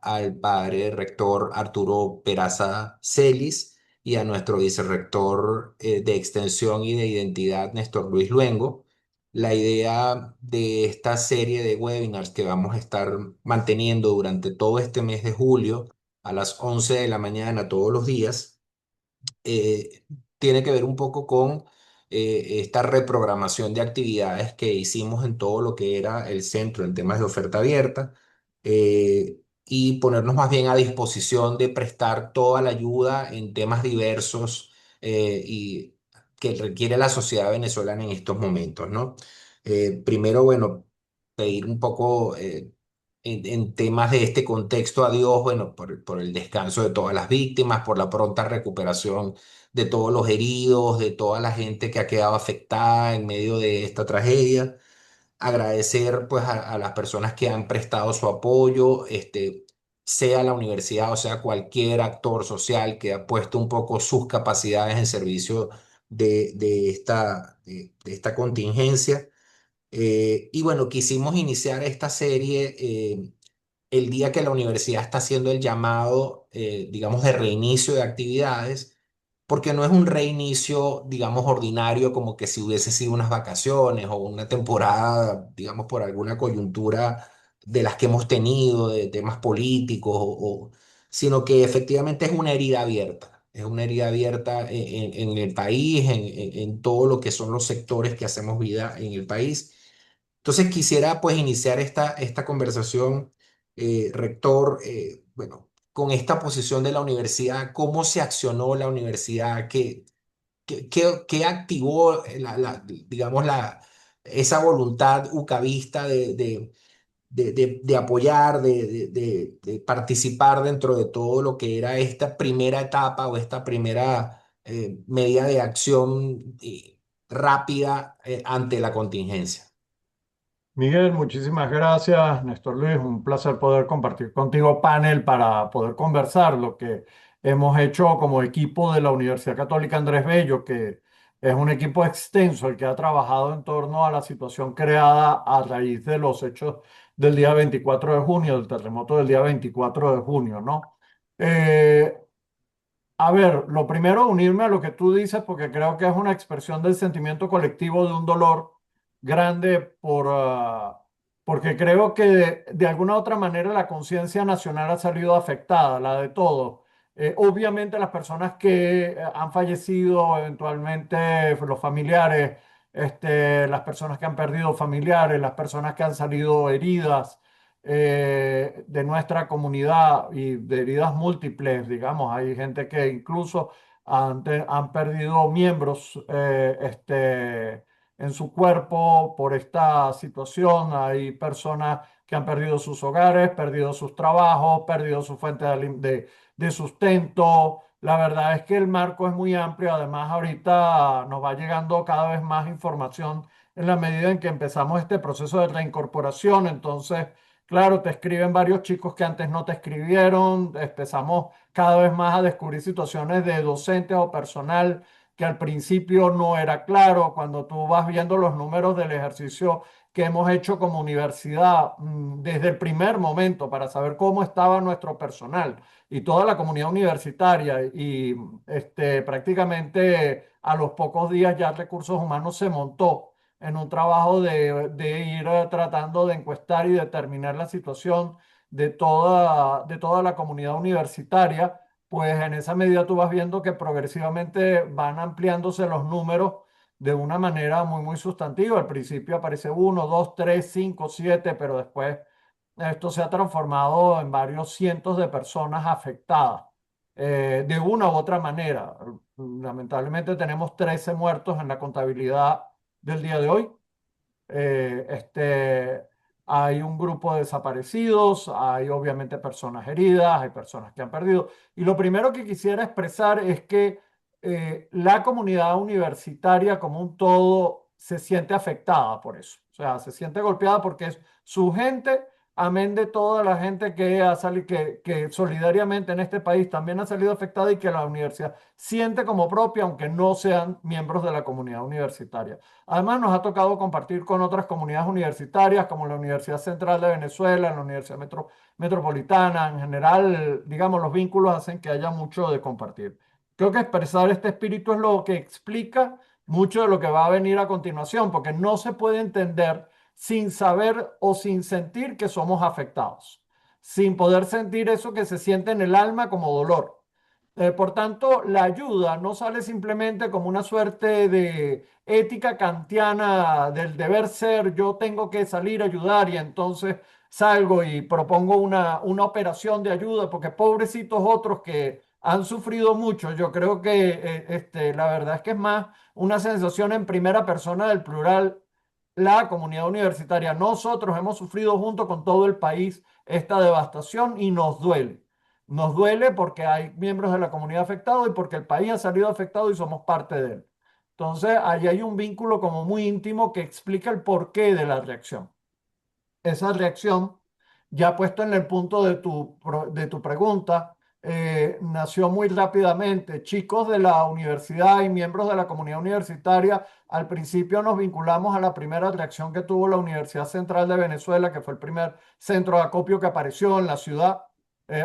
al padre rector Arturo Peraza Celis y a nuestro vicerrector de Extensión y de Identidad, Néstor Luis Luengo. La idea de esta serie de webinars que vamos a estar manteniendo durante todo este mes de julio a las 11 de la mañana todos los días tiene que ver un poco con esta reprogramación de actividades que hicimos en todo lo que era el centro en temas de oferta abierta y ponernos más bien a disposición de prestar toda la ayuda en temas diversos y que requiere la sociedad venezolana en estos momentos, ¿no? Primero, bueno, pedir un poco en temas de este contexto a Dios, bueno, por el descanso de todas las víctimas, por la pronta recuperación de todos los heridos, de toda la gente que ha quedado afectada en medio de esta tragedia. Agradecer pues a las personas que han prestado su apoyo, sea la universidad o sea cualquier actor social que ha puesto un poco sus capacidades en servicio de esta contingencia. Y bueno, quisimos iniciar esta serie el día que la universidad está haciendo el llamado, digamos, de reinicio de actividades, porque no es un reinicio, digamos, ordinario, como que si hubiese sido unas vacaciones o una temporada, digamos, por alguna coyuntura de las que hemos tenido, de temas políticos, sino que efectivamente es una herida abierta. Es una herida abierta en el país, en todo lo que son los sectores que hacemos vida en el país. Entonces quisiera pues iniciar esta conversación, rector, bueno, con esta posición de la universidad, cómo se accionó la universidad, qué activó digamos, esa voluntad ucavista de apoyar, de participar dentro de todo lo que era esta primera etapa o esta primera medida de acción rápida ante la contingencia. Miguel, muchísimas gracias. Néstor Luis, un placer poder compartir contigo panel para poder conversar lo que hemos hecho como equipo de la Universidad Católica Andrés Bello, que es un equipo extenso el que ha trabajado en torno a la situación creada a raíz de los hechos del día 24 de junio, del terremoto del día 24 de junio, ¿no? Eh, a ver, lo primero, unirme a lo que tú dices, porque creo que es una expresión del sentimiento colectivo de un dolor grande porque creo que de alguna u otra manera la conciencia nacional ha salido afectada, la de todos. Obviamente las personas que han fallecido, eventualmente los familiares, las personas que han perdido familiares, las personas que han salido heridas de nuestra comunidad y de heridas múltiples, digamos, hay gente que incluso han perdido miembros en su cuerpo por esta situación, hay personas que han perdido sus hogares, perdido sus trabajos, perdido su fuente de sustento. La verdad es que el marco es muy amplio, además ahorita nos va llegando cada vez más información en la medida en que empezamos este proceso de reincorporación, entonces claro, te escriben varios chicos que antes no te escribieron. Empezamos cada vez más a descubrir situaciones de docentes o personal que al principio no era claro. Cuando tú vas viendo los números del ejercicio que hemos hecho como universidad desde el primer momento para saber cómo estaba nuestro personal y toda la comunidad universitaria y prácticamente a los pocos días ya Recursos Humanos se montó en un trabajo de ir tratando de encuestar y determinar la situación de toda la comunidad universitaria, pues en esa medida tú vas viendo que progresivamente van ampliándose los números de una manera muy, muy sustantiva. Al principio aparece uno, dos, tres, cinco, siete, pero después esto se ha transformado en varios cientos de personas afectadas de una u otra manera. Lamentablemente tenemos 13 muertos en la contabilidad del día de hoy. Eh, este, Hay un grupo de desaparecidos, hay obviamente personas heridas, hay personas que han perdido. Y lo primero que quisiera expresar es que la comunidad universitaria como un todo se siente afectada por eso. O sea, se siente golpeada porque es su gente, amén de toda la gente que ha salido, que solidariamente en este país también ha salido afectada y que la universidad siente como propia, aunque no sean miembros de la comunidad universitaria. Además, nos ha tocado compartir con otras comunidades universitarias, como la Universidad Central de Venezuela, la Universidad Metropolitana. En general, digamos, los vínculos hacen que haya mucho de compartir. Creo que expresar este espíritu es lo que explica mucho de lo que va a venir a continuación, porque no se puede entender sin saber o sin sentir que somos afectados, sin poder sentir eso que se siente en el alma como dolor. Por tanto, la ayuda no sale simplemente como una suerte de ética kantiana del deber ser, yo tengo que salir a ayudar y entonces salgo y propongo una operación de ayuda, porque pobrecitos otros que han sufrido mucho, yo creo que la verdad es que es más una sensación en primera persona del plural, la comunidad universitaria. Nosotros hemos sufrido junto con todo el país esta devastación y nos duele. Nos duele porque hay miembros de la comunidad afectados y porque el país ha salido afectado y somos parte de él. Entonces, ahí hay un vínculo como muy íntimo que explica el porqué de la reacción. Esa reacción, ya puesto en el punto de tu pregunta, nació muy rápidamente. Chicos de la universidad y miembros de la comunidad universitaria, al principio nos vinculamos a la primera reacción que tuvo la Universidad Central de Venezuela, que fue el primer centro de acopio que apareció en la ciudad,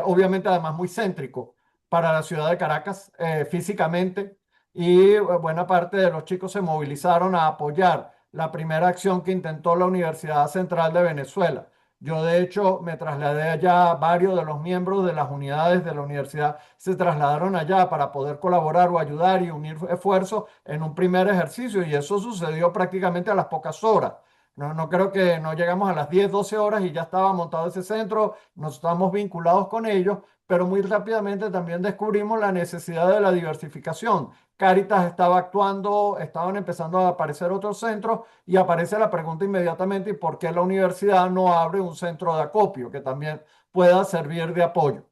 obviamente además muy céntrico para la ciudad de Caracas físicamente, y buena parte de los chicos se movilizaron a apoyar la primera acción que intentó la Universidad Central de Venezuela. Yo, de hecho, me trasladé allá, varios de los miembros de las unidades de la universidad se trasladaron allá para poder colaborar o ayudar y unir esfuerzos en un primer ejercicio, y eso sucedió prácticamente a las pocas horas. No, no creo que no llegamos a las 10 12 horas y ya estaba montado ese centro, nos estamos vinculados con ellos, pero muy rápidamente también descubrimos la necesidad de la diversificación. Cáritas estaba actuando, estaban empezando a aparecer otros centros y aparece la pregunta inmediatamente: ¿y por qué la universidad no abre un centro de acopio que también pueda servir de apoyo?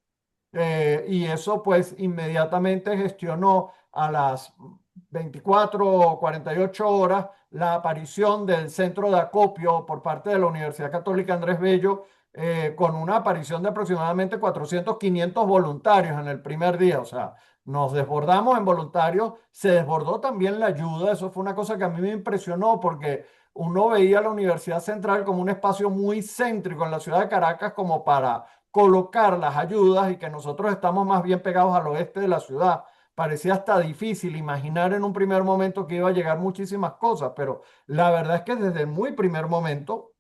Y eso pues inmediatamente gestionó a las 24 o 48 horas la aparición del centro de acopio por parte de la Universidad Católica Andrés Bello, con una aparición de aproximadamente 400 500 voluntarios en el primer día. O sea, nos desbordamos en voluntarios, se desbordó también la ayuda. Eso fue una cosa que a mí me impresionó, porque uno veía la Universidad Central como un espacio muy céntrico en la ciudad de Caracas como para colocar las ayudas, y que nosotros estamos más bien pegados al oeste de la ciudad. Parecía hasta difícil imaginar en un primer momento que iba a llegar muchísimas cosas, pero la verdad es que desde el muy primer momento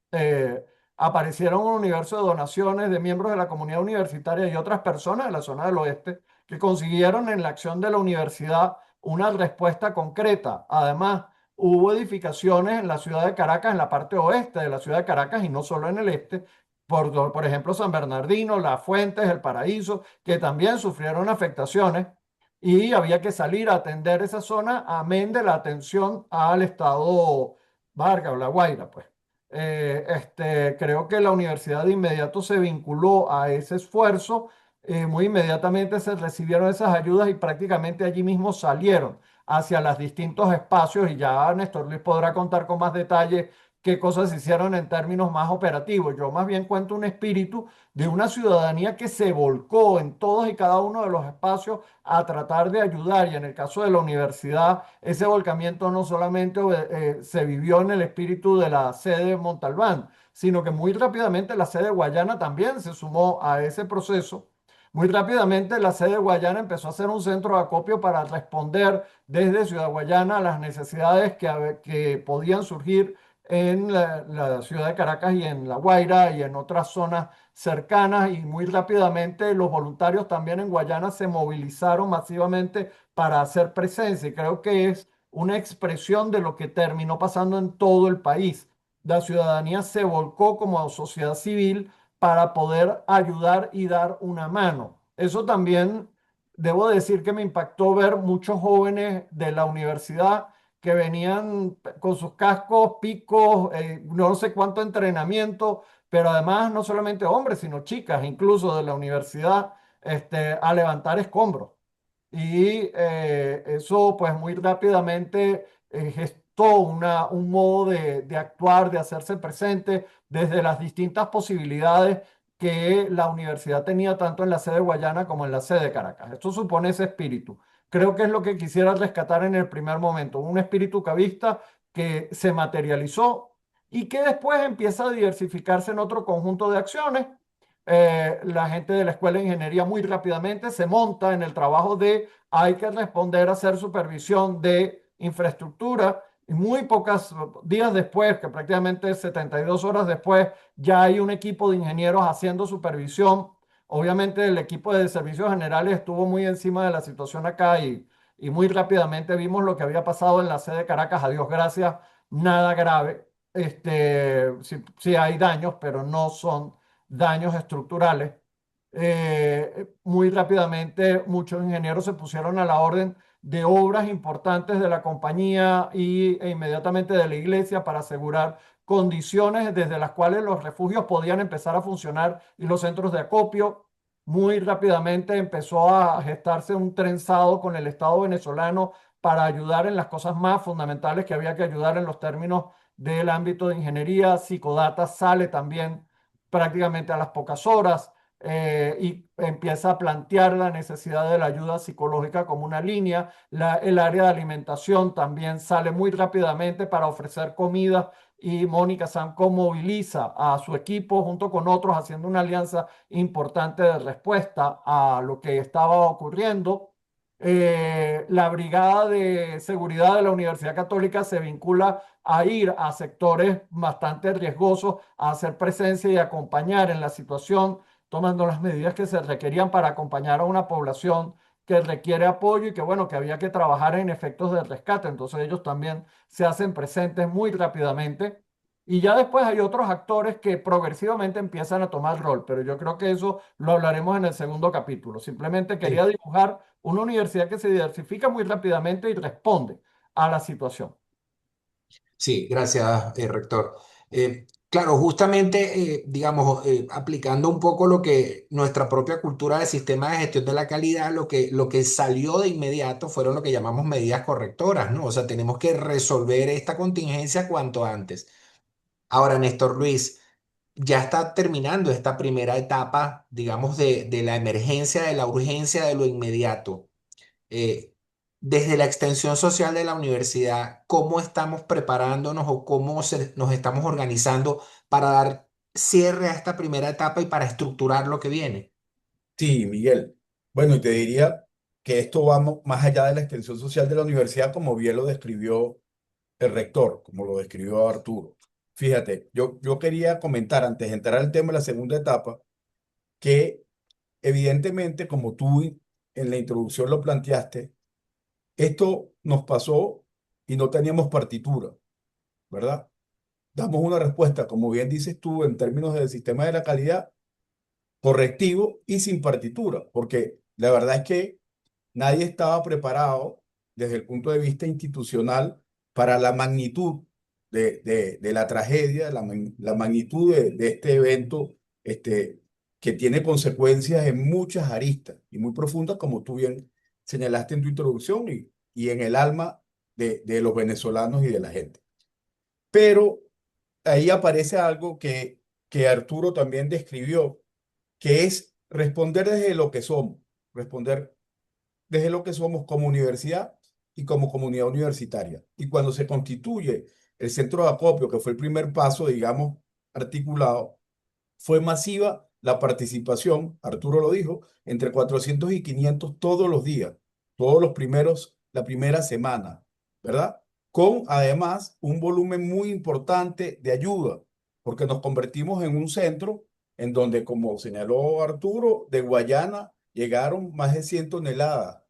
aparecieron un universo de donaciones de miembros de la comunidad universitaria y otras personas de la zona del oeste que consiguieron en la acción de la universidad una respuesta concreta. Además, hubo edificaciones en la ciudad de Caracas, en la parte oeste de la ciudad de Caracas y no solo en el este, por ejemplo, San Bernardino, Las Fuentes, El Paraíso, que también sufrieron afectaciones y había que salir a atender esa zona, amén de la atención al estado Vargas o La Guaira, pues. Creo que la universidad de inmediato se vinculó a ese esfuerzo, muy inmediatamente se recibieron esas ayudas y prácticamente allí mismo salieron hacia los distintos espacios, y ya Néstor Luis podrá contar con más detalle qué cosas se hicieron en términos más operativos. Yo más bien cuento un espíritu de una ciudadanía que se volcó en todos y cada uno de los espacios a tratar de ayudar, y en el caso de la universidad, ese volcamiento no solamente se vivió en el espíritu de la sede Montalbán, sino que muy rápidamente la sede Guayana también se sumó a ese proceso. Muy rápidamente la sede Guayana empezó a ser un centro de acopio para responder desde Ciudad Guayana a las necesidades que podían surgir en la ciudad de Caracas y en La Guaira y en otras zonas cercanas, y muy rápidamente los voluntarios también en Guayana se movilizaron masivamente para hacer presencia, y creo que es una expresión de lo que terminó pasando en todo el país. La ciudadanía se volcó como sociedad civil para poder ayudar y dar una mano. Eso también, debo decir que me impactó ver muchos jóvenes de la universidad que venían con sus cascos, picos, no sé cuánto entrenamiento, pero además no solamente hombres, sino chicas, incluso de la universidad, a levantar escombros. Y eso pues muy rápidamente adoptó un modo de actuar, de hacerse presente desde las distintas posibilidades que la universidad tenía tanto en la sede de Guayana como en la sede de Caracas. Esto supone ese espíritu. Creo que es lo que quisiera rescatar en el primer momento, un espíritu cavista que se materializó y que después empieza a diversificarse en otro conjunto de acciones. La gente de la Escuela de Ingeniería muy rápidamente se monta en el trabajo de hay que responder a hacer supervisión de infraestructura y muy pocos días después, que prácticamente 72 horas después, ya hay un equipo de ingenieros haciendo supervisión. Obviamente el equipo de servicios generales estuvo muy encima de la situación acá y muy rápidamente vimos lo que había pasado en la sede de Caracas. A Dios gracias, nada grave. Sí, sí hay daños, pero no son daños estructurales. Muy rápidamente muchos ingenieros se pusieron a la orden de obras importantes de la compañía e inmediatamente de la iglesia para asegurar condiciones desde las cuales los refugios podían empezar a funcionar y los centros de acopio. Muy rápidamente empezó a gestarse un trenzado con el Estado venezolano para ayudar en las cosas más fundamentales que había que ayudar en los términos del ámbito de ingeniería. Psicodata sale también prácticamente a las pocas horas y empieza a plantear la necesidad de la ayuda psicológica como una línea. El área de alimentación también sale muy rápidamente para ofrecer comida y Mónica Sanco moviliza a su equipo junto con otros haciendo una alianza importante de respuesta a lo que estaba ocurriendo. La Brigada de Seguridad de la Universidad Católica se vincula a ir a sectores bastante riesgosos, a hacer presencia y acompañar en la situación, tomando las medidas que se requerían para acompañar a una población que requiere apoyo y que, bueno, que había que trabajar en efectos de rescate. Entonces ellos también se hacen presentes muy rápidamente. Y ya después hay otros actores que progresivamente empiezan a tomar rol, pero yo creo que eso lo hablaremos en el segundo capítulo. Simplemente quería Sí, dibujar una universidad que se diversifica muy rápidamente y responde a la situación. sí, gracias, rector. Claro, justamente, digamos, aplicando un poco lo que nuestra propia cultura de sistema de gestión de la calidad, lo que salió de inmediato fueron lo que llamamos medidas correctoras, ¿no? O sea, tenemos que resolver esta contingencia cuanto antes. Ahora, Néstor Luis, ya está terminando esta primera etapa, digamos, de la emergencia, de la urgencia, de lo inmediato. eh, Desde la extensión social de la universidad, ¿cómo estamos preparándonos o nos estamos organizando para dar cierre a esta primera etapa y para estructurar lo que viene? Sí, Miguel. Bueno, y te diría que esto va más allá de la extensión social de la universidad, como bien lo describió el rector, como lo describió Arturo. Fíjate, yo quería comentar antes de entrar al tema de la segunda etapa, que evidentemente, como tú en la introducción lo planteaste, esto nos pasó y no teníamos partitura, ¿verdad? Damos una respuesta, como bien dices tú, en términos del sistema de la calidad, correctivo y sin partitura, porque la verdad es que nadie estaba preparado desde el punto de vista institucional para la magnitud de la tragedia, la magnitud de este evento que tiene consecuencias en muchas aristas y muy profundas, como tú bien señalaste en tu introducción y en el alma de los venezolanos y de la gente. Pero ahí aparece algo que Arturo también describió, que es responder desde lo que somos, responder desde lo que somos como universidad y como comunidad universitaria. Y cuando se constituye el centro de acopio, que fue el primer paso, digamos, articulado, fue masiva la participación, Arturo lo dijo, entre 400 y 500 todos los días, todos los primeros, la primera semana, ¿verdad? Con además un volumen muy importante de ayuda, porque nos convertimos en un centro en donde, como señaló Arturo, de Guayana llegaron más de 100 toneladas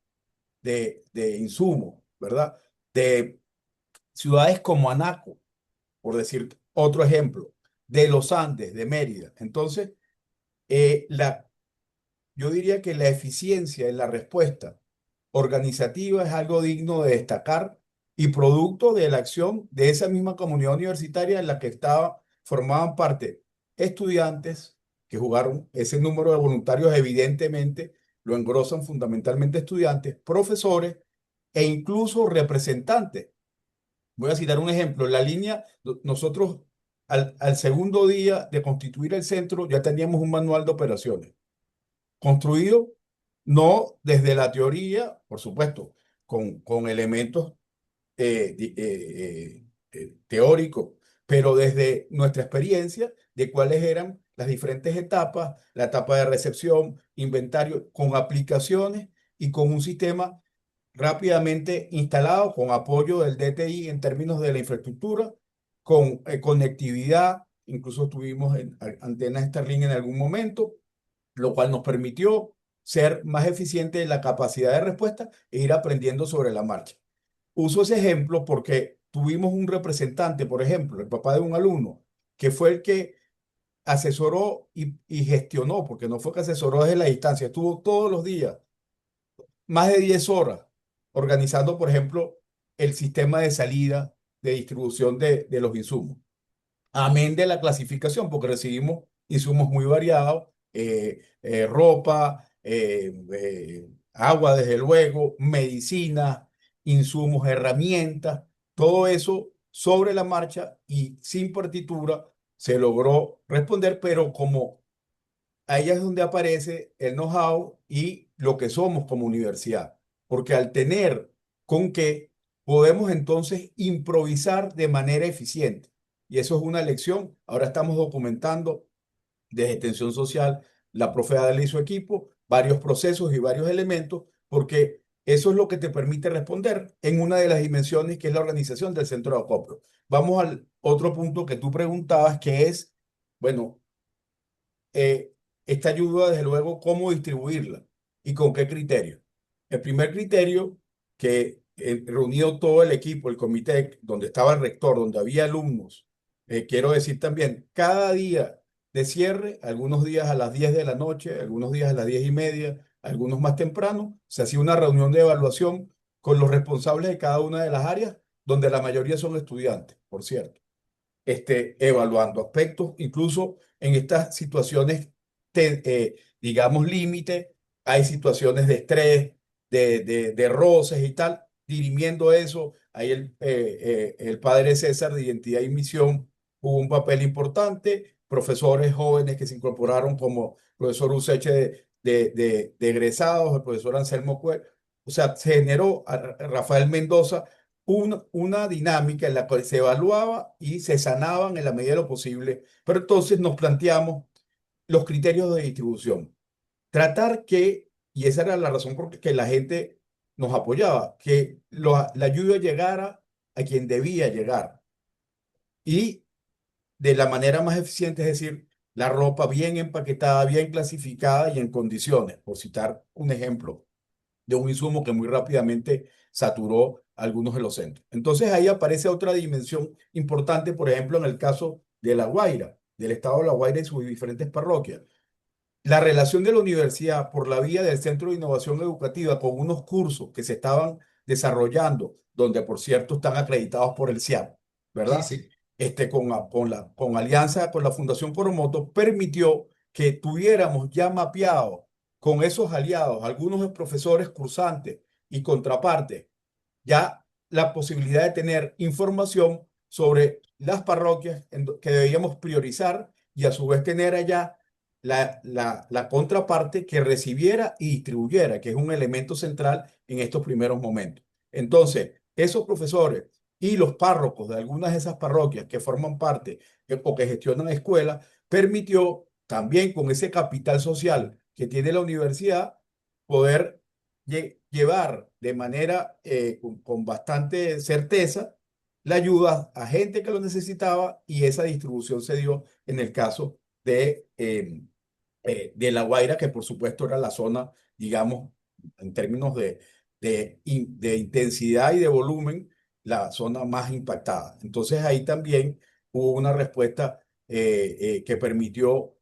de insumos, ¿verdad? De ciudades como Anaco, por decir otro ejemplo, de los Andes, de Mérida. Entonces, yo diría que la eficiencia en la respuesta organizativa es algo digno de destacar y producto de la acción de esa misma comunidad universitaria en la que formaban parte estudiantes que jugaron ese número de voluntarios, evidentemente lo engrosan fundamentalmente estudiantes, profesores e incluso representantes Voy a citar un ejemplo. La línea, nosotros al segundo día de constituir el centro ya teníamos un manual de operaciones construido, no desde la teoría, por supuesto, con elementos teórico, pero desde nuestra experiencia de cuáles eran las diferentes etapas, la etapa de recepción, inventario, con aplicaciones y con un sistema rápidamente instalado con apoyo del DTI en términos de la infraestructura, con conectividad, incluso tuvimos antenas Starlink en algún momento, lo cual nos permitió ser más eficiente en la capacidad de respuesta e ir aprendiendo sobre la marcha. Uso ese ejemplo porque tuvimos un representante, por ejemplo, el papá de un alumno, que fue el que asesoró y gestionó, porque no fue que asesoró desde la distancia, estuvo todos los días, más de 10 horas, organizando, por ejemplo, el sistema de salida, de distribución de los insumos. Amén de la clasificación, porque recibimos insumos muy variados, ropa, agua, desde luego, medicina, insumos, herramientas, todo eso sobre la marcha y sin partitura se logró responder, pero como ahí es donde aparece el know-how y lo que somos como universidad, porque al tener con qué podemos entonces improvisar de manera eficiente. Y eso es una lección. Ahora estamos documentando de extensión social, la profe Adela y su equipo, varios procesos y varios elementos, porque eso es lo que te permite responder en una de las dimensiones que es la organización del centro de acopio. Vamos al otro punto que tú preguntabas, que es, bueno, eh, esta ayuda, desde luego, cómo distribuirla y con qué criterio. El primer criterio, que reunido todo el equipo, el comité, donde estaba el rector, donde había alumnos, quiero decir también, cada día de cierre, algunos días a las 10 de la noche, algunos días a las 10:30, algunos más temprano, se hacía una reunión de evaluación con los responsables de cada una de las áreas, donde la mayoría son estudiantes, por cierto, evaluando aspectos, incluso en estas situaciones, digamos, límite, hay situaciones de estrés, de roces y tal, dirimiendo eso, ahí el padre César de Identidad y Misión jugó un papel importante, profesores jóvenes que se incorporaron como el profesor Useche de egresados, el profesor Anselmo Cuer, o sea, se generó a Rafael Mendoza una dinámica en la cual se evaluaba y se sanaban en la medida de lo posible, pero entonces nos planteamos los criterios de distribución. Tratar que, y esa era la razón por que la gente nos apoyaba, que la ayuda llegara a quien debía llegar y de la manera más eficiente, es decir, la ropa bien empaquetada, bien clasificada y en condiciones, por citar un ejemplo de un insumo que muy rápidamente saturó algunos de los centros. Entonces ahí aparece otra dimensión importante, por ejemplo, en el caso de La Guaira, del estado de La Guaira y sus diferentes parroquias. La relación de la universidad por la vía del Centro de Innovación Educativa con unos cursos que se estaban desarrollando, donde por cierto están acreditados por el CIAP, Sí, ¿verdad? sí. Con alianza con la Fundación Coromoto, permitió que tuviéramos ya mapeado con esos aliados, algunos profesores cursantes y contrapartes, ya la posibilidad de tener información sobre las parroquias que debíamos priorizar y a su vez tener allá la contraparte que recibiera y distribuyera, que es un elemento central en estos primeros momentos. Entonces, esos profesores y los párrocos de algunas de esas parroquias que forman parte o que gestionan escuelas, permitió también con ese capital social que tiene la universidad poder llevar de manera con bastante certeza la ayuda a gente que lo necesitaba y esa distribución se dio en el caso de La Guaira, que por supuesto era la zona, digamos, en términos de intensidad y de volumen, la zona más impactada. Entonces ahí también hubo una respuesta que permitió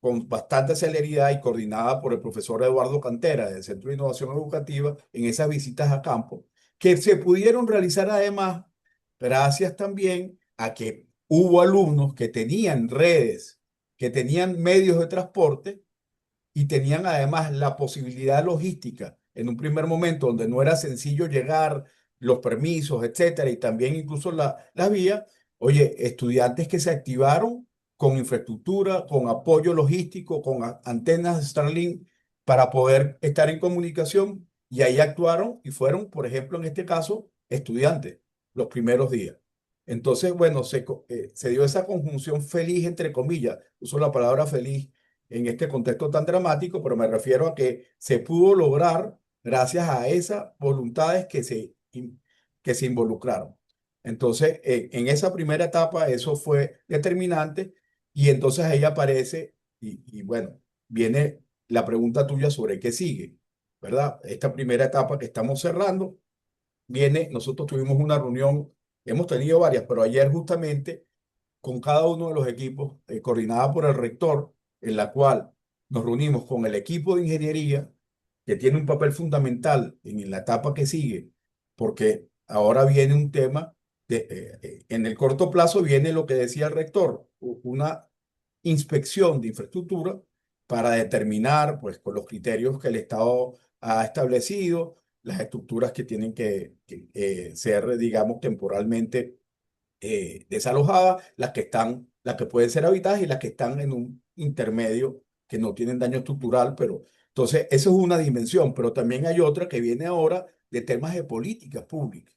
con bastante celeridad y coordinada por el profesor Eduardo Cantera del Centro de Innovación Educativa en esas visitas a campo, que se pudieron realizar además gracias también a que hubo alumnos que tenían redes, que tenían medios de transporte y tenían además la posibilidad logística en un primer momento donde no era sencillo llegar los permisos, etcétera, y también incluso las vías. Oye, estudiantes que se activaron con infraestructura, con apoyo logístico, con antenas Starlink para poder estar en comunicación, y ahí actuaron y fueron, por ejemplo, en este caso, estudiantes los primeros días. Entonces, bueno, se dio esa conjunción feliz, entre comillas, uso la palabra feliz en este contexto tan dramático, pero me refiero a que se pudo lograr gracias a esas voluntades que se involucraron. Entonces, en esa primera etapa eso fue determinante, y entonces ahí aparece, y bueno, viene la pregunta tuya sobre qué sigue, ¿verdad? Esta primera etapa que estamos cerrando viene, nosotros tuvimos una reunión, hemos tenido varias, pero ayer justamente con cada uno de los equipos, coordinada por el rector, en la cual nos reunimos con el equipo de ingeniería, que tiene un papel fundamental en la etapa que sigue, porque ahora viene un tema, en el corto plazo viene lo que decía el rector, una inspección de infraestructura para determinar, pues, con los criterios que el Estado ha establecido, las estructuras que tienen que ser, digamos, temporalmente desalojadas, las que pueden ser habitadas y las que están en un intermedio que no tienen daño estructural, pero entonces eso es una dimensión, pero también hay otra que viene ahora de temas de políticas públicas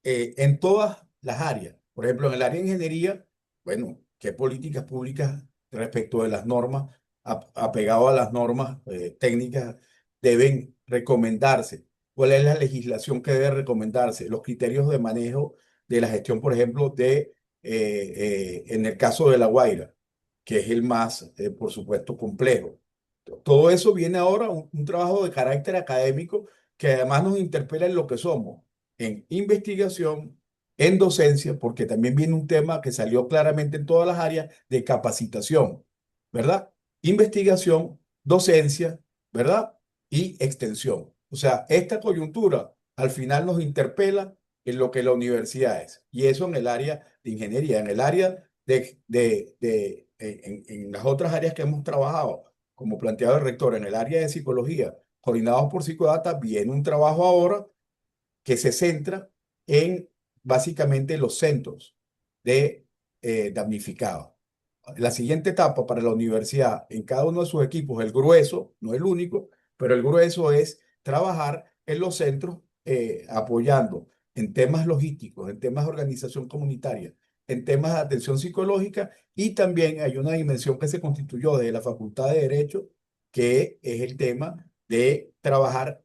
en todas las áreas. Por ejemplo, en el área de ingeniería, bueno, ¿qué políticas públicas respecto de las normas, apegado a las normas técnicas, deben recomendarse? ¿Cuál es la legislación que debe recomendarse? Los criterios de manejo de la gestión, por ejemplo, en el caso de La Guaira, que es el más, por supuesto, complejo. Todo eso viene ahora, un trabajo de carácter académico que además nos interpela en lo que somos en investigación, en docencia, porque también viene un tema que salió claramente en todas las áreas de capacitación, ¿verdad? Investigación, docencia, ¿verdad? Y extensión. O sea, esta coyuntura al final nos interpela en lo que la universidad es. Y eso en el área de ingeniería, en el área en las otras áreas que hemos trabajado, como planteado el rector, en el área de psicología, coordinados por Psicodata, viene un trabajo ahora que se centra en básicamente los centros de damnificados. La siguiente etapa para la universidad en cada uno de sus equipos, el grueso, no el único, pero el grueso es trabajar en los centros apoyando en temas logísticos, en temas de organización comunitaria, en temas de atención psicológica, y también hay una dimensión que se constituyó desde la Facultad de Derecho, que es el tema de trabajar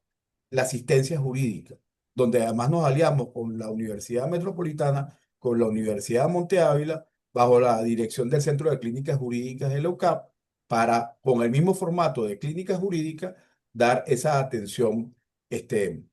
la asistencia jurídica, donde además nos aliamos con la Universidad Metropolitana, con la Universidad de Monte Ávila, bajo la dirección del Centro de Clínicas Jurídicas de la UCAP, para, con el mismo formato de clínica jurídica, dar esa atención, este,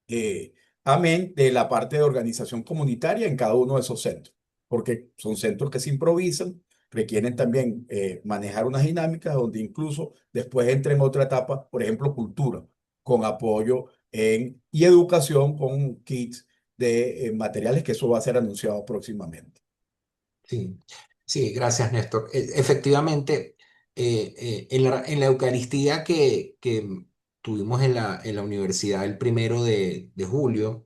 eh, amén, de la parte de organización comunitaria en cada uno de esos centros, porque son centros que se improvisan, requieren también manejar unas dinámicas donde incluso después entra en otra etapa, por ejemplo, cultura, con apoyo y educación con kits de materiales, que eso va a ser anunciado próximamente. Sí, sí, gracias, Néstor. Efectivamente, en la Eucaristía que tuvimos en la universidad el 1 de julio,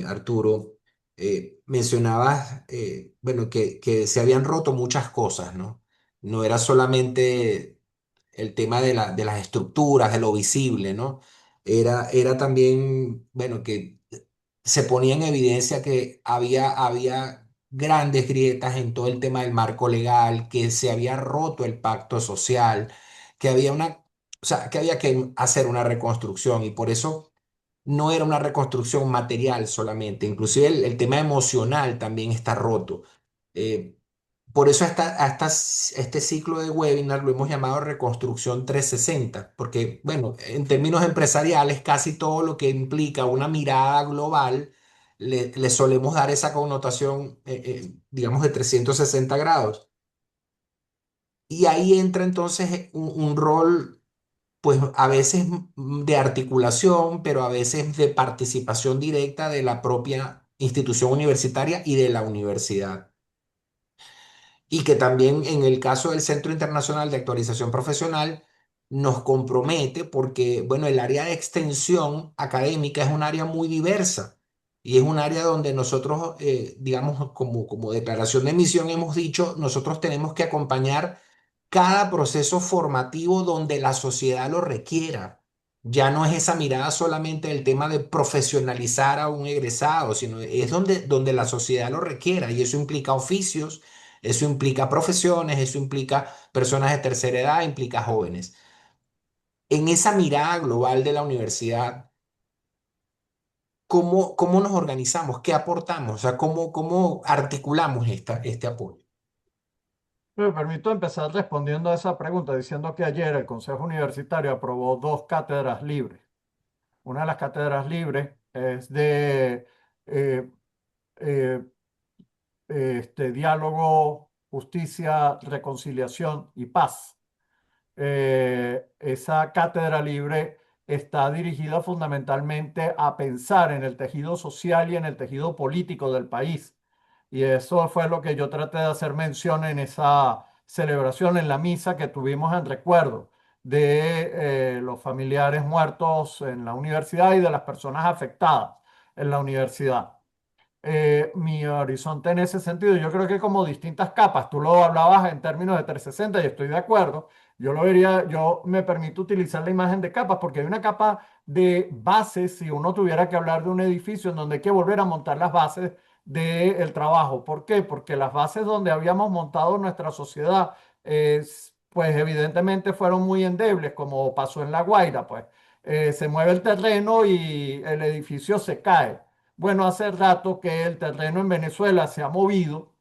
Arturo, mencionabas, bueno, que se habían roto muchas cosas, ¿no? No era solamente el tema de las estructuras, de lo visible, ¿no? Era también, bueno, que se ponía en evidencia que había grandes grietas en todo el tema del marco legal, que se había roto el pacto social, que había o sea, que había que hacer una reconstrucción, y por eso no era una reconstrucción material solamente, inclusive el tema emocional también está roto. Eh, por eso este ciclo de webinar lo hemos llamado Reconstrucción 360, porque, bueno, en términos empresariales, casi todo lo que implica una mirada global, le solemos dar esa connotación, digamos, de 360 grados. Y ahí entra entonces un rol, pues a veces de articulación, pero a veces de participación directa de la propia institución universitaria y de la universidad. Y que también en el caso del Centro Internacional de Actualización Profesional, nos compromete porque, bueno, el área de extensión académica es un área muy diversa y es un área donde nosotros, digamos, como declaración de misión hemos dicho, nosotros tenemos que acompañar cada proceso formativo donde la sociedad lo requiera. Ya no es esa mirada solamente del tema de profesionalizar a un egresado, sino es donde la sociedad lo requiera y eso implica oficios, eso implica profesiones, eso implica personas de tercera edad, implica jóvenes. En esa mirada global de la universidad, ¿cómo nos organizamos? ¿Qué aportamos? O sea, ¿cómo articulamos este apoyo? Me permito empezar respondiendo a esa pregunta diciendo que ayer el Consejo Universitario aprobó dos cátedras libres. Una de las cátedras libres es de eh, eh, diálogo, justicia, reconciliación y paz. Esa cátedra libre está dirigida fundamentalmente a pensar en el tejido social y en el tejido político del país. Y eso fue lo que yo traté de hacer mención en esa celebración, en la misa que tuvimos en recuerdo de los familiares muertos en la universidad y de las personas afectadas en la universidad. Mi horizonte en ese sentido. Yo creo que como distintas capas, tú lo hablabas en términos de 360 y estoy de acuerdo. Yo lo vería, yo me permito utilizar la imagen de capas porque hay una capa de bases, si uno tuviera que hablar de un edificio en donde hay que volver a montar las bases del trabajo. ¿Por qué? Porque las bases donde habíamos montado nuestra sociedad, pues evidentemente fueron muy endebles, como pasó en La Guaira, pues se mueve el terreno y el edificio se cae. Bueno, hace rato que el terreno en Venezuela se ha movido,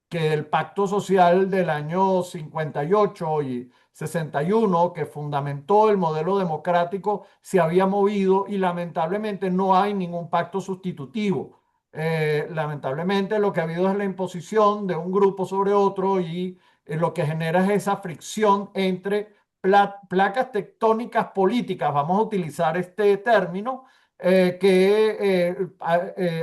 que el pacto social del año 58 y 61, que fundamentó el modelo democrático, se había movido y lamentablemente no hay ningún pacto sustitutivo. Lamentablemente lo que ha habido es la imposición de un grupo sobre otro y lo que genera es esa fricción entre placas tectónicas políticas, vamos a utilizar este término, que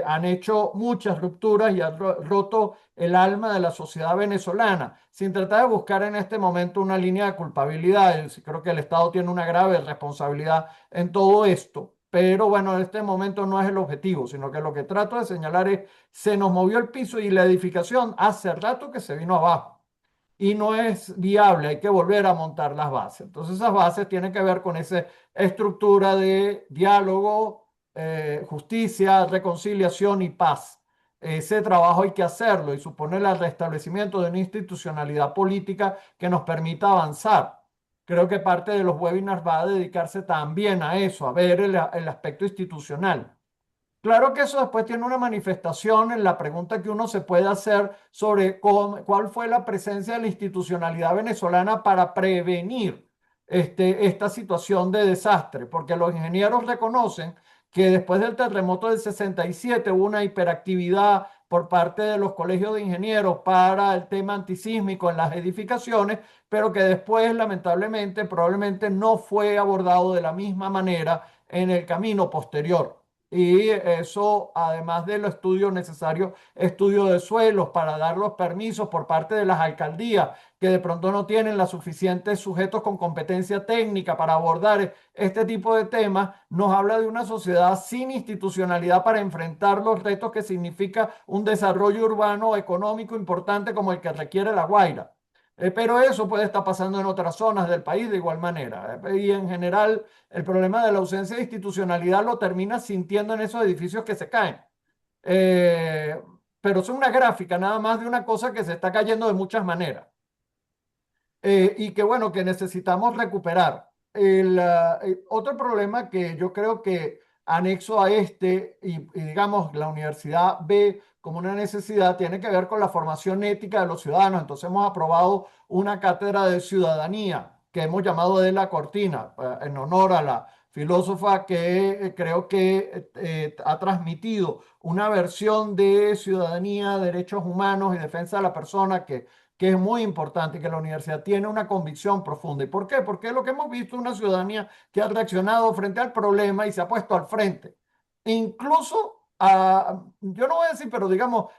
han hecho muchas rupturas y han roto el alma de la sociedad venezolana, sin tratar de buscar en este momento una línea de culpabilidad. Yo sí creo que el Estado tiene una grave responsabilidad en todo esto, pero bueno, en este momento no es el objetivo, sino que lo que trato de señalar es, se nos movió el piso y la edificación hace rato que se vino abajo y no es viable, hay que volver a montar las bases. Entonces esas bases tienen que ver con esa estructura de diálogo, justicia, reconciliación y paz. Ese trabajo hay que hacerlo y supone el restablecimiento de una institucionalidad política que nos permita avanzar. Creo que parte de los webinars va a dedicarse también a eso, a ver el aspecto institucional. Claro que eso después tiene una manifestación en la pregunta que uno se puede hacer sobre cuál fue la presencia de la institucionalidad venezolana para prevenir esta situación de desastre, porque los ingenieros reconocen que después del terremoto del 67 hubo una hiperactividad por parte de los colegios de ingenieros para el tema antisísmico en las edificaciones, pero que después lamentablemente probablemente no fue abordado de la misma manera en el camino posterior. Y eso, además de los estudios necesarios, estudio de suelos para dar los permisos por parte de las alcaldías, que de pronto no tienen los suficientes sujetos con competencia técnica para abordar este tipo de temas, nos habla de una sociedad sin institucionalidad para enfrentar los retos que significa un desarrollo urbano económico importante como el que requiere La Guaira. Pero eso puede estar pasando en otras zonas del país de igual manera. Y en general, el problema de la ausencia de institucionalidad lo termina sintiendo en esos edificios que se caen. Eh, pero es una gráfica nada más de una cosa que se está cayendo de muchas maneras y que bueno, que necesitamos recuperar. Otro problema que yo creo que anexo a este y digamos la universidad ve como una necesidad tiene que ver con la formación ética de los ciudadanos. Entonces hemos aprobado una cátedra de ciudadanía que hemos llamado de la Cortina en honor a la filósofa que creo que ha transmitido una versión de ciudadanía, derechos humanos y defensa de la persona que es muy importante y que la universidad tiene una convicción profunda. ¿Y por qué? Porque lo que hemos visto es una ciudadanía que ha reaccionado frente al problema y se ha puesto al frente. Incluso, yo no voy a decir, pero digamos,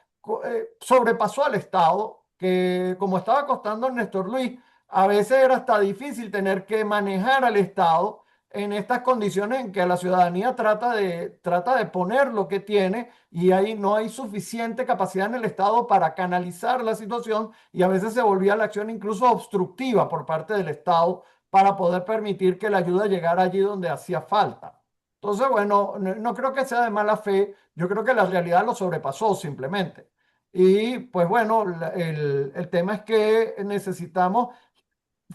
sobrepasó al Estado, que como estaba costando Néstor Luis, a veces era hasta difícil tener que manejar al Estado en estas condiciones en que la ciudadanía trata de poner lo que tiene y ahí no hay suficiente capacidad en el Estado para canalizar la situación y a veces se volvía la acción incluso obstructiva por parte del Estado para poder permitir que la ayuda llegara allí donde hacía falta. Entonces, bueno, no creo que sea de mala fe, yo creo que la realidad lo sobrepasó simplemente. Y pues bueno, el tema es que necesitamos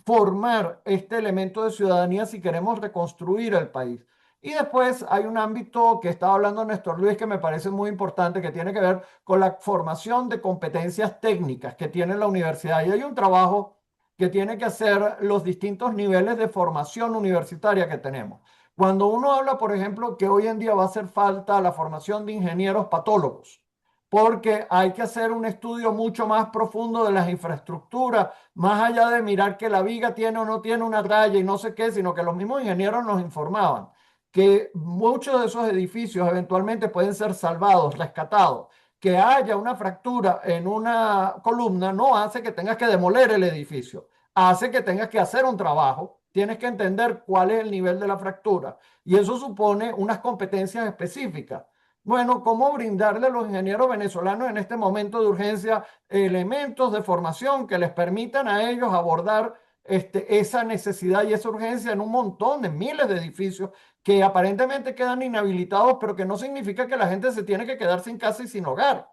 formar este elemento de ciudadanía si queremos reconstruir el país. Y después hay un ámbito que estaba hablando Néstor Luis que me parece muy importante, que tiene que ver con la formación de competencias técnicas que tiene la universidad. Y hay un trabajo que tiene que hacer los distintos niveles de formación universitaria que tenemos. Cuando uno habla, por ejemplo, que hoy en día va a hacer falta la formación de ingenieros patólogos, porque hay que hacer un estudio mucho más profundo de las infraestructuras, más allá de mirar que la viga tiene o no tiene una raya y no sé qué, sino que los mismos ingenieros nos informaban que muchos de esos edificios eventualmente pueden ser salvados, rescatados. Que haya una fractura en una columna no hace que tengas que demoler el edificio, hace que tengas que hacer un trabajo, tienes que entender cuál es el nivel de la fractura y eso supone unas competencias específicas. Bueno, ¿cómo brindarle a los ingenieros venezolanos en este momento de urgencia elementos de formación que les permitan a ellos abordar esa necesidad y esa urgencia en un montón de miles de edificios que aparentemente quedan inhabilitados, pero que no significa que la gente se tiene que quedar sin casa y sin hogar,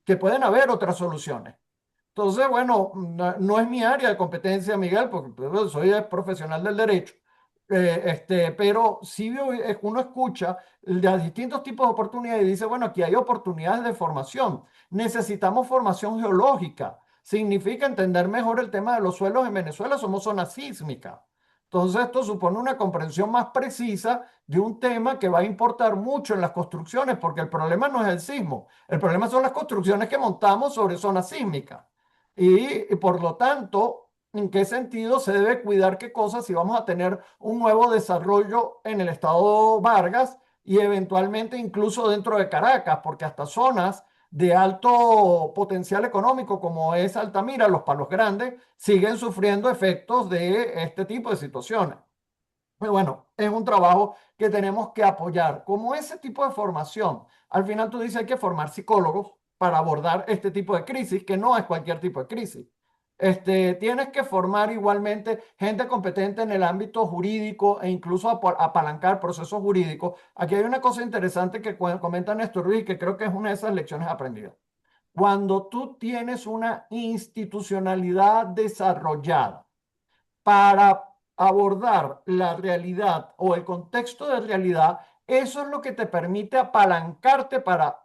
que pueden haber otras soluciones? Entonces, bueno, no es mi área de competencia, Miguel, porque pues, soy profesional del derecho. Pero sí uno escucha de distintos tipos de oportunidades y dice, bueno, aquí hay oportunidades de formación. Necesitamos formación geológica. Significa entender mejor el tema de los suelos en Venezuela. Somos zona sísmica. Entonces, esto supone una comprensión más precisa de un tema que va a importar mucho en las construcciones, porque el problema no es el sismo, el problema son las construcciones que montamos sobre zona sísmica. Y por lo tanto, ¿en qué sentido se debe cuidar qué cosas si vamos a tener un nuevo desarrollo en el estado Vargas y eventualmente incluso dentro de Caracas? Porque hasta zonas de alto potencial económico como es Altamira, los Palos Grandes, siguen sufriendo efectos de este tipo de situaciones. Pero bueno, es un trabajo que tenemos que apoyar. Como ese tipo de formación, al final tú dices hay que formar psicólogos para abordar este tipo de crisis, que no es cualquier tipo de crisis. Tienes que formar igualmente gente competente en el ámbito jurídico e incluso apalancar procesos jurídicos. Aquí hay una cosa interesante que comenta Néstor Ruiz, que creo que es una de esas lecciones aprendidas. Cuando tú tienes una institucionalidad desarrollada, para abordar la realidad o el contexto de realidad, eso es lo que te permite apalancarte para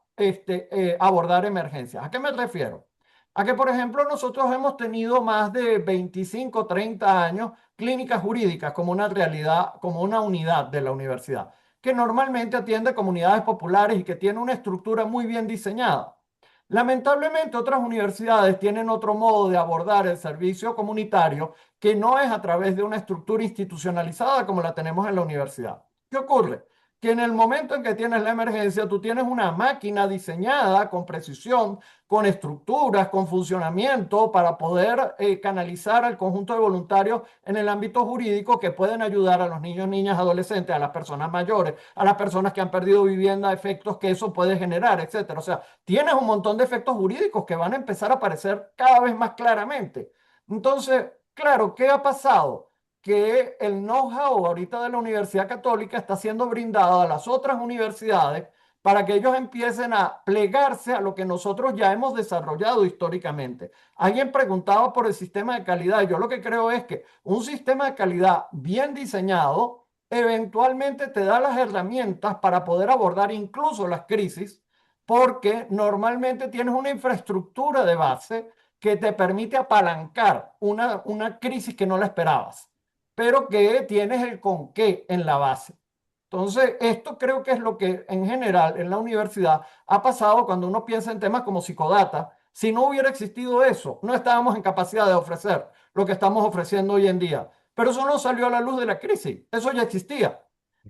abordar emergencias. ¿A qué me refiero? A que, por ejemplo, nosotros hemos tenido más de 25, 30 años clínicas jurídicas como una realidad, como una unidad de la universidad, que normalmente atiende comunidades populares y que tiene una estructura muy bien diseñada. Lamentablemente, otras universidades tienen otro modo de abordar el servicio comunitario que no es a través de una estructura institucionalizada como la tenemos en la universidad. ¿Qué ocurre? Que en el momento en que tienes la emergencia, tú tienes una máquina diseñada con precisión, con estructuras, con funcionamiento para poder canalizar al conjunto de voluntarios en el ámbito jurídico que pueden ayudar a los niños, niñas, adolescentes, a las personas mayores, a las personas que han perdido vivienda, efectos que eso puede generar, etcétera. O sea, tienes un montón de efectos jurídicos que van a empezar a aparecer cada vez más claramente. Entonces, claro, ¿qué ha pasado? Que el know-how ahorita de la Universidad Católica está siendo brindado a las otras universidades para que ellos empiecen a plegarse a lo que nosotros ya hemos desarrollado históricamente. Alguien preguntaba por el sistema de calidad. Yo lo que creo es que un sistema de calidad bien diseñado eventualmente te da las herramientas para poder abordar incluso las crisis, porque normalmente tienes una infraestructura de base que te permite apalancar una crisis que no la esperabas, pero que tienes el con qué en la base. Entonces, esto creo que es lo que en general en la universidad ha pasado cuando uno piensa en temas como psicodata. Si no hubiera existido eso, no estábamos en capacidad de ofrecer lo que estamos ofreciendo hoy en día. Pero eso no salió a la luz de la crisis, eso ya existía.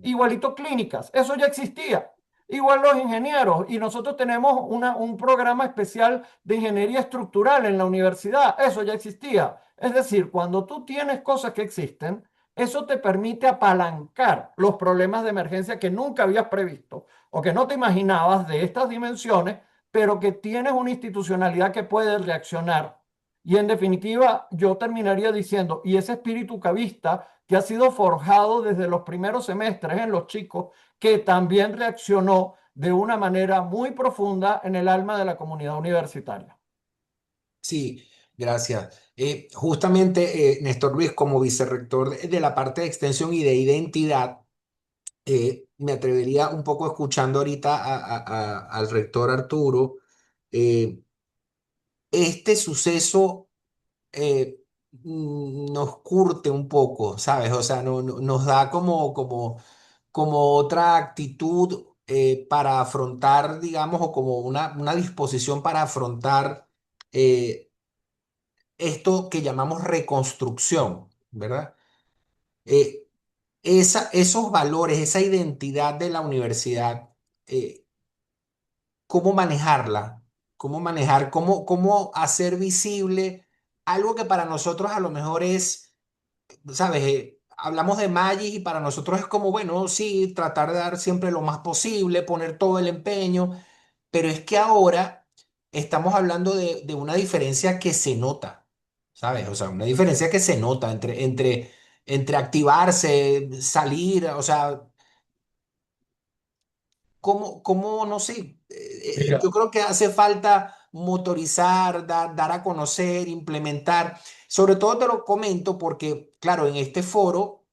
Igualito clínicas, eso ya existía. Igual los ingenieros, y nosotros tenemos un programa especial de ingeniería estructural en la universidad, eso ya existía. Es decir, cuando tú tienes cosas que existen, eso te permite apalancar los problemas de emergencia que nunca habías previsto o que no te imaginabas de estas dimensiones, pero que tienes una institucionalidad que puede reaccionar. Y en definitiva, yo terminaría diciendo, y ese espíritu cavista que ha sido forjado desde los primeros semestres en los chicos, que también reaccionó de una manera muy profunda en el alma de la comunidad universitaria. Sí, gracias. Justamente, Néstor Luis, como vicerrector de la parte de extensión y de identidad, me atrevería un poco escuchando ahorita al rector Arturo. eh, este suceso nos curte un poco, ¿sabes? O sea, nos da como otra actitud para afrontar, digamos, o como una disposición para afrontar esto que llamamos reconstrucción, ¿verdad? Eh, esos valores, esa identidad de la universidad, ¿cómo manejarla? ¿Cómo manejar, cómo hacer visible algo que para nosotros a lo mejor es, ¿sabes? Hablamos de Maggi y para nosotros es como, bueno, sí, tratar de dar siempre lo más posible, poner todo el empeño, pero es que ahora estamos hablando de una diferencia que se nota, ¿sabes? O sea, una diferencia que se nota entre activarse, salir, o sea, no sé, yo Mira, creo que hace falta motorizar, dar a conocer, implementar. Sobre todo te lo comento porque, claro, en este foro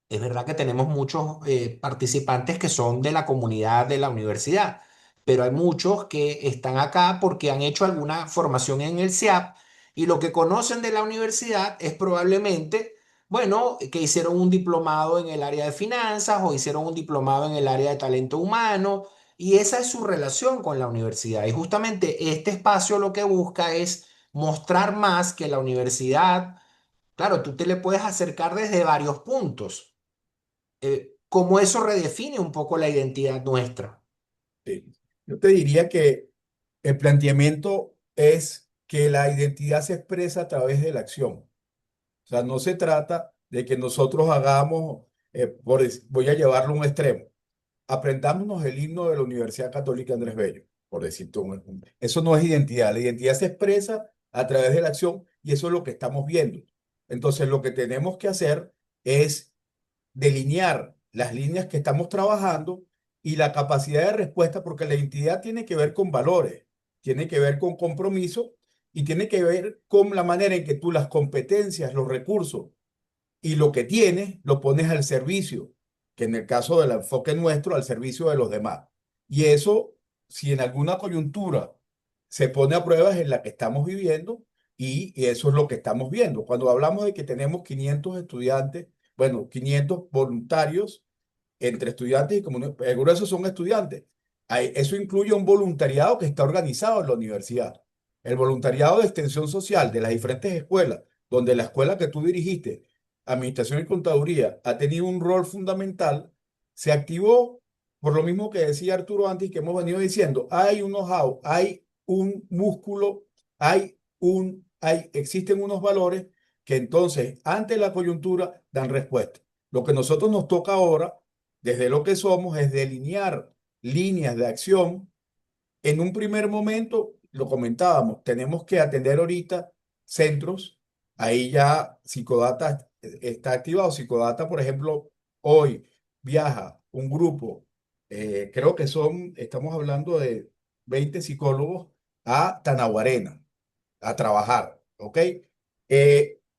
es verdad que tenemos muchos participantes que son de la comunidad de la universidad, pero hay muchos que están acá porque han hecho alguna formación en el SIAP y lo que conocen de la universidad es probablemente, bueno, que hicieron un diplomado en el área de finanzas o hicieron un diplomado en el área de talento humano y esa es su relación con la universidad. Y justamente este espacio lo que busca es mostrar más que la universidad, claro, tú te le puedes acercar desde varios puntos cómo eso redefine un poco la identidad nuestra. sí, yo te diría que el planteamiento es que la identidad se expresa a través de la acción. O sea, no se trata de que nosotros hagamos, voy a llevarlo a un extremo. Aprendámonos el himno de la Universidad Católica Andrés Bello, por decirte un ejemplo. Eso no es identidad. La identidad se expresa a través de la acción y eso es lo que estamos viendo. Entonces, lo que tenemos que hacer es delinear las líneas que estamos trabajando y la capacidad de respuesta, porque la identidad tiene que ver con valores, tiene que ver con compromiso y tiene que ver con la manera en que tú las competencias, los recursos y lo que tienes lo pones al servicio, que en el caso del enfoque nuestro, al servicio de los demás. Y eso, si en alguna coyuntura se pone a prueba, es en la que estamos viviendo y eso es lo que estamos viendo. Cuando hablamos de que tenemos 500 estudiantes, bueno, 500 voluntarios entre estudiantes y comunidad, algunos de esos son estudiantes. Eso incluye un voluntariado que está organizado en la universidad. El voluntariado de extensión social de las diferentes escuelas, donde la escuela que tú dirigiste, Administración y Contaduría, ha tenido un rol fundamental, se activó por lo mismo que decía Arturo antes y que hemos venido diciendo, hay un know-how, hay un músculo, existen unos valores que entonces, ante la coyuntura, dan respuesta. Lo que nosotros nos toca ahora, desde lo que somos, es delinear líneas de acción. En un primer momento, lo comentábamos, tenemos que atender ahorita centros. Ahí ya Psicodata está activado. Psicodata, por ejemplo, hoy viaja un grupo, creo que estamos hablando de 20 psicólogos a Tanaguarena a trabajar, ¿ok?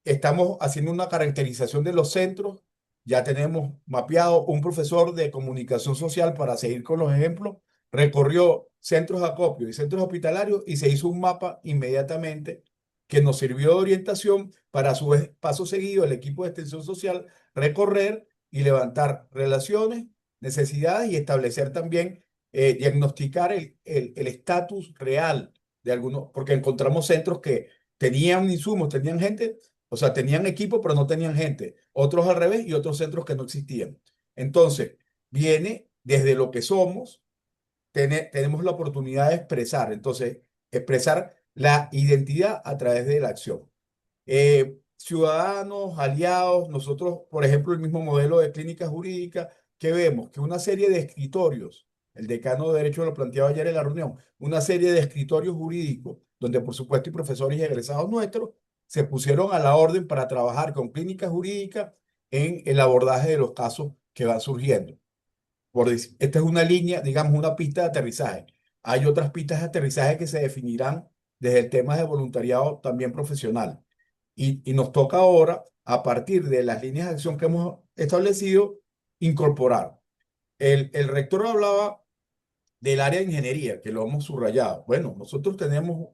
Estamos haciendo una caracterización de los centros, ya tenemos mapeado un profesor de comunicación social para seguir con los ejemplos, recorrió centros de acopio y centros hospitalarios y se hizo un mapa inmediatamente que nos sirvió de orientación para a su vez, paso seguido, el equipo de extensión social recorrer y levantar relaciones, necesidades y establecer también, diagnosticar el estatus real de algunos, porque encontramos centros que tenían insumos, tenían gente, o sea, tenían equipo, pero no tenían gente. Otros al revés y otros centros que no existían. Entonces, viene desde lo que somos, tenemos la oportunidad de expresar, entonces, expresar la identidad a través de la acción. ciudadanos, aliados, nosotros, por ejemplo, el mismo modelo de clínica jurídica, que vemos que una serie de escritorios, el decano de Derecho lo planteaba ayer en la reunión, una serie de escritorios jurídicos, donde por supuesto y profesores y egresados nuestros se pusieron a la orden para trabajar con clínica jurídica en el abordaje de los casos que van surgiendo. Esta es una línea, digamos, una pista de aterrizaje. Hay otras pistas de aterrizaje que se definirán desde el tema de voluntariado también profesional. Y nos toca ahora, a partir de las líneas de acción que hemos establecido, incorporar. El rector hablaba del área de ingeniería, que lo hemos subrayado. Bueno, nosotros tenemos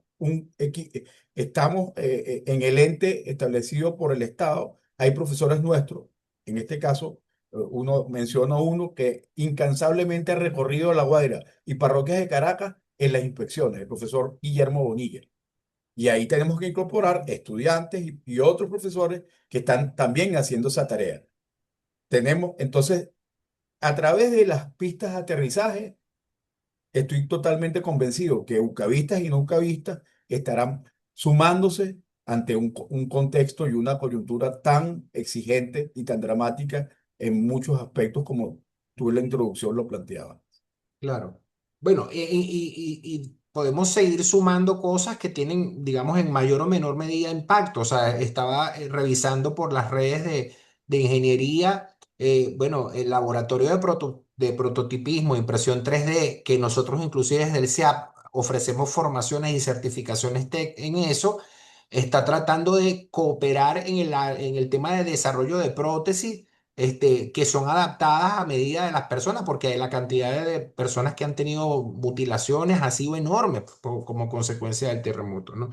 estamos en el ente establecido por el Estado. Hay profesores nuestros, en este caso, uno menciona uno que incansablemente ha recorrido La Guaira y parroquias de Caracas en las inspecciones, el profesor Guillermo Bonilla. Y ahí tenemos que incorporar estudiantes y otros profesores que están también haciendo esa tarea. Tenemos, entonces, a través de las pistas de aterrizaje, estoy totalmente convencido que ucavistas y no ucavistas estarán sumándose ante un contexto y una coyuntura tan exigente y tan dramática en muchos aspectos como tú en la introducción lo planteabas. Claro. Bueno, y podemos seguir sumando cosas que tienen, digamos, en mayor o menor medida impacto. O sea, estaba revisando por las redes de ingeniería, bueno, el laboratorio de prototipismo, impresión 3D, que nosotros inclusive desde el SEAP ofrecemos formaciones y certificaciones en eso, está tratando de cooperar en el tema de desarrollo de prótesis que son adaptadas a medida de las personas, porque la cantidad de personas que han tenido mutilaciones ha sido enorme como consecuencia del terremoto, ¿no?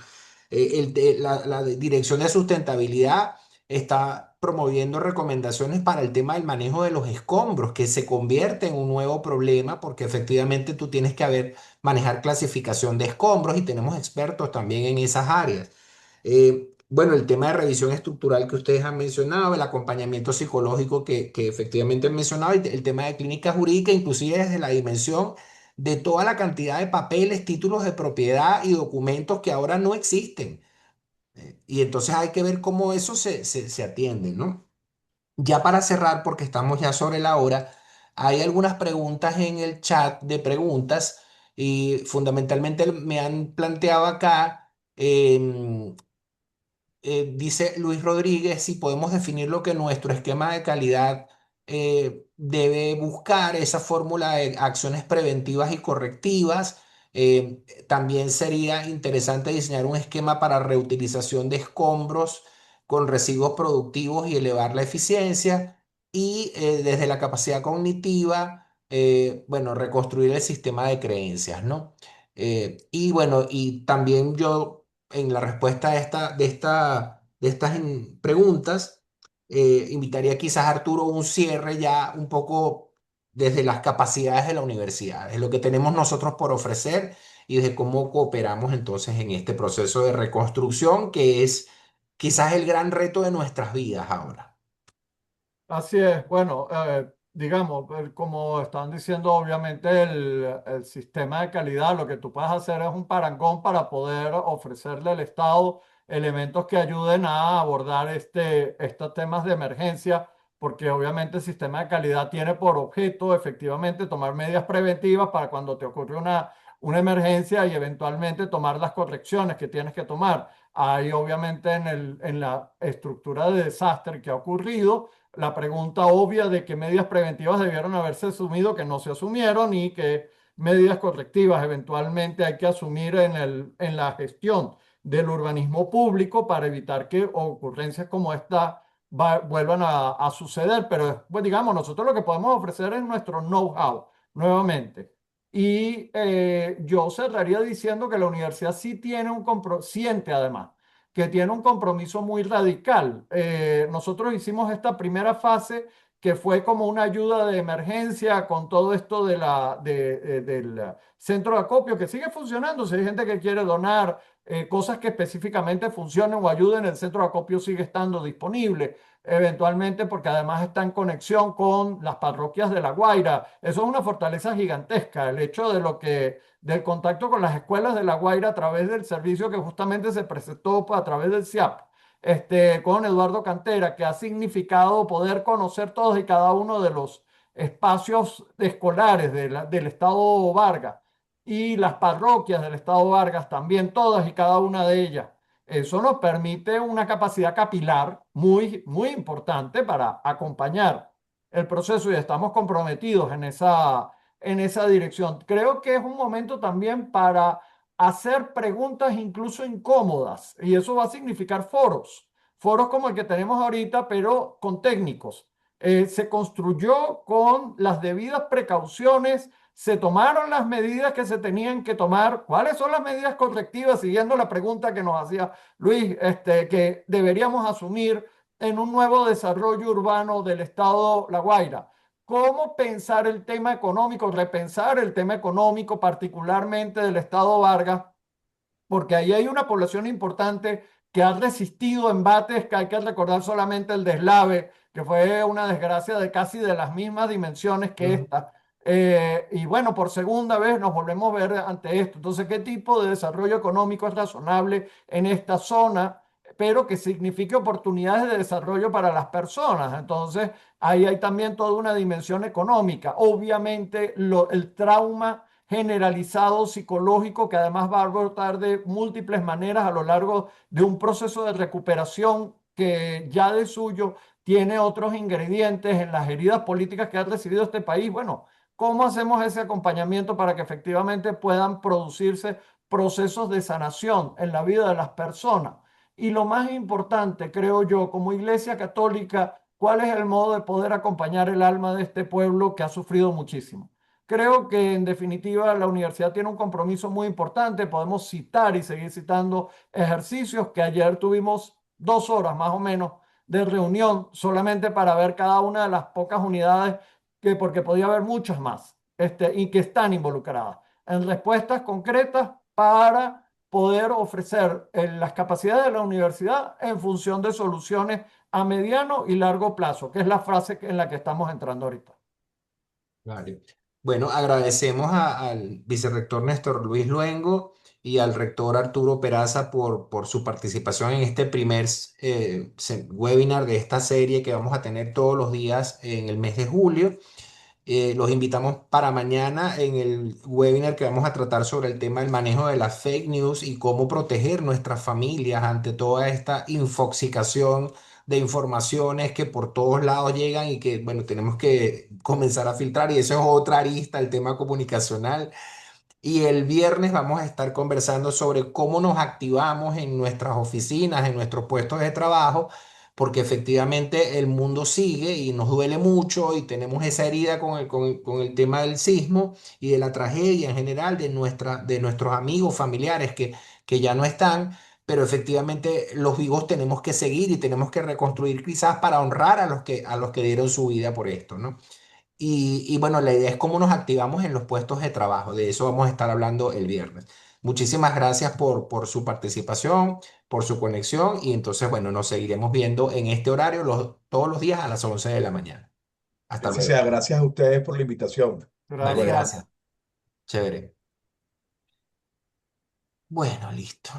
La Dirección de Sustentabilidad está promoviendo recomendaciones para el tema del manejo de los escombros, que se convierte en un nuevo problema, porque efectivamente tú tienes que manejar clasificación de escombros y tenemos expertos también en esas áreas. Bueno, el tema de revisión estructural que ustedes han mencionado, el acompañamiento psicológico que efectivamente han mencionado, y el tema de clínica jurídica, inclusive desde la dimensión de toda la cantidad de papeles, títulos de propiedad y documentos que ahora no existen. Y entonces hay que ver cómo eso se atiende, ¿no? Ya para cerrar, porque estamos ya sobre la hora, hay algunas preguntas en el chat de preguntas y fundamentalmente me han planteado acá. Dice Luis Rodríguez, si podemos definir lo que nuestro esquema de calidad debe buscar, esa fórmula de acciones preventivas y correctivas. También sería interesante diseñar un esquema para reutilización de escombros con residuos productivos y elevar la eficiencia. Y desde la capacidad cognitiva, bueno, reconstruir el sistema de creencias, ¿no? Y bueno, y también yo en la respuesta de estas preguntas, invitaría quizás a Arturo un cierre ya un poco desde las capacidades de la universidad, de lo que tenemos nosotros por ofrecer y de cómo cooperamos entonces en este proceso de reconstrucción que es quizás el gran reto de nuestras vidas ahora. Así es, bueno, digamos, como están diciendo, obviamente el sistema de calidad, lo que tú puedes hacer es un parangón para poder ofrecerle al Estado elementos que ayuden a abordar estos temas de emergencia, porque obviamente el sistema de calidad tiene por objeto efectivamente tomar medidas preventivas para cuando te ocurre una emergencia y eventualmente tomar las correcciones que tienes que tomar. Hay obviamente en la estructura de desastre que ha ocurrido la pregunta obvia de qué medidas preventivas debieron haberse asumido, que no se asumieron, y qué medidas correctivas eventualmente hay que asumir en la gestión del urbanismo público para evitar que ocurrencias como esta vuelvan a suceder. Pero, pues, digamos, nosotros lo que podemos ofrecer es nuestro know-how, nuevamente. Y yo cerraría diciendo que la universidad sí tiene siente además que tiene un compromiso muy radical. Nosotros hicimos esta primera fase que fue como una ayuda de emergencia con todo esto del centro de acopio que sigue funcionando. Si hay gente que quiere donar cosas que específicamente funcionen o ayuden, el centro de acopio sigue estando disponible. Eventualmente, porque además está en conexión con las parroquias de La Guaira. Eso es una fortaleza gigantesca, el hecho de del contacto con las escuelas de La Guaira a través del servicio que justamente se presentó a través del SIAP. con Eduardo Cantera, que ha significado poder conocer todos y cada uno de los espacios escolares del Estado Vargas y las parroquias del Estado Vargas también, todas y cada una de ellas. Eso nos permite una capacidad capilar muy, muy importante para acompañar el proceso y estamos comprometidos en esa dirección. Creo que es un momento también para hacer preguntas incluso incómodas y eso va a significar foros, foros como el que tenemos ahorita, pero con técnicos. Se construyó con las debidas precauciones, se tomaron las medidas que se tenían que tomar. ¿Cuáles son las medidas correctivas? Siguiendo la pregunta que nos hacía Luis, que deberíamos asumir en un nuevo desarrollo urbano del estado La Guaira. ¿Cómo pensar el tema económico, repensar el tema económico, particularmente del estado Vargas? Porque ahí hay una población importante que ha resistido embates, que hay que recordar solamente el deslave, que fue una desgracia de casi de las mismas dimensiones que Ujú. esta. Y bueno, por segunda vez nos volvemos a ver ante esto. Entonces, ¿qué tipo de desarrollo económico es razonable en esta zona, pero que signifique oportunidades de desarrollo para las personas? Entonces, ahí hay también toda una dimensión económica. Obviamente, el trauma generalizado psicológico que además va a brotar de múltiples maneras a lo largo de un proceso de recuperación que ya de suyo tiene otros ingredientes en las heridas políticas que ha recibido este país. Bueno, ¿cómo hacemos ese acompañamiento para que efectivamente puedan producirse procesos de sanación en la vida de las personas? Y lo más importante, creo yo, como Iglesia Católica, ¿cuál es el modo de poder acompañar el alma de este pueblo que ha sufrido muchísimo? Creo que en definitiva la universidad tiene un compromiso muy importante. Podemos citar y seguir citando ejercicios que ayer tuvimos 2 horas más o menos de reunión solamente para ver cada una de las pocas unidades porque podía haber muchas más, y que están involucradas en respuestas concretas para poder ofrecer las capacidades de la universidad en función de soluciones a mediano y largo plazo, que es la frase en la que estamos entrando ahorita. Vale. Bueno, agradecemos al vicerrector Néstor Luis Luengo y al rector Arturo Peraza por su participación en este primer webinar de esta serie que vamos a tener todos los días en el mes de julio. Los invitamos para mañana en el webinar que vamos a tratar sobre el tema del manejo de las fake news y cómo proteger nuestras familias ante toda esta infoxicación de informaciones que por todos lados llegan y que, bueno, tenemos que comenzar a filtrar y eso es otra arista, el tema comunicacional. Y el viernes vamos a estar conversando sobre cómo nos activamos en nuestras oficinas, en nuestros puestos de trabajo, porque efectivamente el mundo sigue y nos duele mucho y tenemos esa herida con el tema del sismo y de la tragedia en general de nuestros amigos, familiares que ya no están, pero efectivamente los vivos tenemos que seguir y tenemos que reconstruir quizás para honrar a los que dieron su vida por esto, ¿no? Y bueno, la idea es cómo nos activamos en los puestos de trabajo. De eso vamos a estar hablando el viernes. Muchísimas gracias por su participación, por su conexión y entonces, bueno, nos seguiremos viendo en este horario todos los días a las 11 de la mañana. Que Hasta así luego. sea. Gracias a ustedes por la invitación. Hasta Vale, luego. Gracias. gracias. Chévere. Bueno, listo.